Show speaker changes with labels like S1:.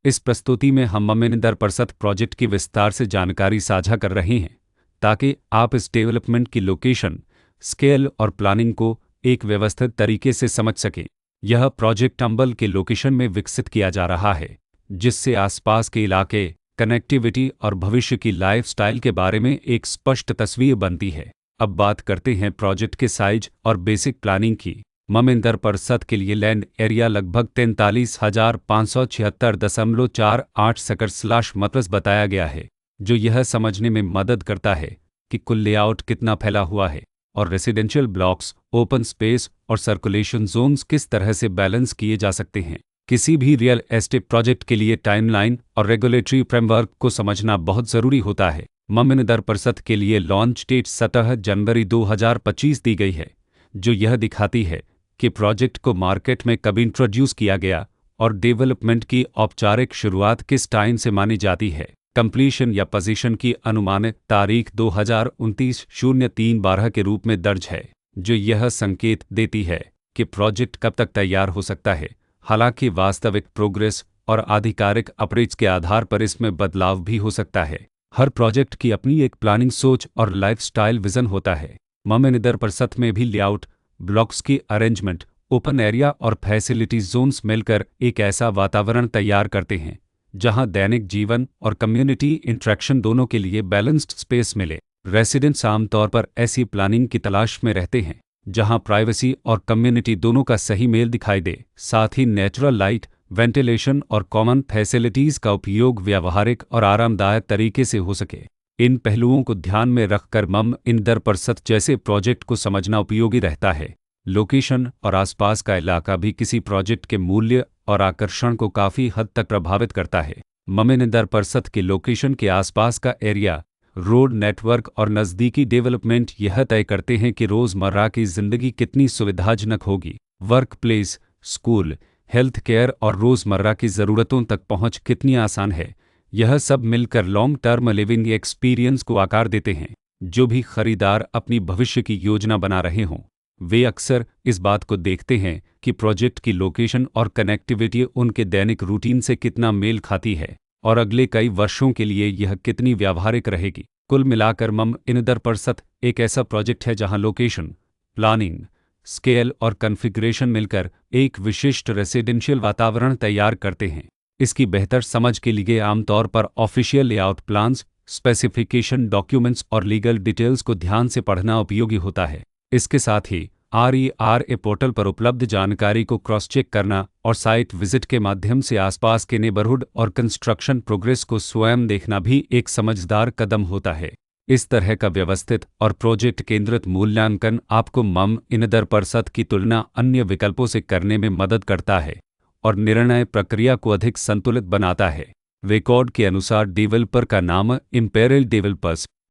S1: इस प्रस्तुति में हम ममिंदर-परसत प्रोजेक्ट की विस्तार से जानकारी साझा कर रहे हैं ताकि आप इस डेवलपमेंट की लोकेशन, स्केल और प्लानिंग को एक व्यवस्थित तरीके से समझ सकें। यह प्रोजेक्ट अंबल के लोकेशन में विकसित किया जा रहा है, जिससे आसपास के इलाके, कनेक्टिविटी और भविष्य की लाइफस्टाइल के बारे में एक स्पष्ट तस्वीर बनती है। अब बात करते हैं प्रोजेक्ट के साइज और बेसिक प्लानिंग की। ममिंदर-परसत के लिए लैंड एरिया लगभग 43,576.48 सकड़/मीटर्स बताया गया है, जो यह समझने में मदद करता है कि कुल लेआउट कितना फैला हुआ है और रेसिडेंशियल ब्लॉक्स, ओपन स्पेस और सर्कुलेशन जोन्स किस तरह से बैलेंस किए जा सकते हैं। किसी भी रियल एस्टेट प्रोजेक्ट के लिए टाइमलाइन और रेगुलेटरी फ्रेमवर्क को समझना बहुत ज़रूरी होता है। ममिंदर-परसत के लिए लॉन्च डेट 17 जनवरी 2025 दी गई है, जो यह दिखाती है कि प्रोजेक्ट को मार्केट में कब इंट्रोड्यूस किया गया और डेवलपमेंट की औपचारिक शुरुआत किस टाइम से मानी जाती है। कंप्लीशन या पोजीशन की अनुमानित तारीख 2029-03-12 के रूप में दर्ज है, जो यह संकेत देती है कि प्रोजेक्ट कब तक तैयार हो सकता है। हालांकि वास्तविक प्रोग्रेस और आधिकारिक अपडेट्स के आधार पर इसमें बदलाव भी हो सकता है। हर प्रोजेक्ट की अपनी एक प्लानिंग सोच और लाइफस्टाइल विजन होता है। ममिंदर-परसत में भी लेआउट, ब्लॉक्स की अरेंजमेंट, ओपन एरिया और फैसिलिटी जोन्स मिलकर एक ऐसा वातावरण तैयार करते हैं जहां दैनिक जीवन और कम्युनिटी इंटरेक्शन दोनों के लिए बैलेंस्ड स्पेस मिले। रेसिडेंट्स आमतौर पर ऐसी प्लानिंग की तलाश में रहते हैं जहां प्राइवेसी और कम्युनिटी दोनों का सही मेल दिखाई दे, साथ ही नेचुरल लाइट, वेंटिलेशन और कॉमन फैसिलिटीज़ का उपयोग व्यावहारिक और आरामदायक तरीके से हो सके। इन पहलुओं को ध्यान में रखकर ममिंदर-परसत जैसे प्रोजेक्ट को समझना उपयोगी रहता है। लोकेशन और आसपास का इलाका भी किसी प्रोजेक्ट के मूल्य और आकर्षण को काफ़ी हद तक प्रभावित करता है। ममिंदर-परसत के लोकेशन के आसपास का एरिया, रोड नेटवर्क और नज़दीकी डेवलपमेंट यह तय करते हैं कि रोज़मर्रा की ज़िंदगी कितनी सुविधाजनक होगी। Work place, school, health care और रोज़मर्रा की ज़रूरतों तक पहुँच कितनी आसान है। यह सब मिलकर लॉन्ग टर्म लिविंग एक्सपीरियंस को आकार देते हैं। जो भी खरीदार अपनी भविष्य की योजना बना रहे हों, वे अक्सर इस बात को देखते हैं कि प्रोजेक्ट की लोकेशन और कनेक्टिविटी उनके दैनिक रूटीन से कितना मेल खाती है और अगले कई वर्षों के लिए यह कितनी व्यावहारिक रहेगी। कुल मिलाकर ममिंदर-परसत एक ऐसा प्रोजेक्ट है जहां लोकेशन, प्लानिंग, स्केल और कॉन्फ़िगरेशन मिलकर एक विशिष्ट रेसिडेंशियल वातावरण तैयार करते हैं। इसकी बेहतर समझ के लिए आमतौर पर official layout plans, specification documents और लीगल डिटेल्स को ध्यान से पढ़ना उपयोगी होता है। इसके साथ ही RERA पोर्टल पर उपलब्ध जानकारी को क्रॉस चेक करना और साइट विजिट के माध्यम से आसपास के नेबरहुड और कंस्ट्रक्शन प्रोग्रेस को स्वयं देखना भी एक समझदार कदम होता है। इस तरह का व्यवस्थित और प्रोजेक्ट केंद्रित मूल्यांकन आपको ममिंदर-परसत की तुलना अन्य विकल्पों से करने में मदद करता है और निर्णय प्रक्रिया को अधिक संतुलित बनाता है। रिकॉर्ड के अनुसार डेवलपर का नाम इंपेरियल डेवलपर्स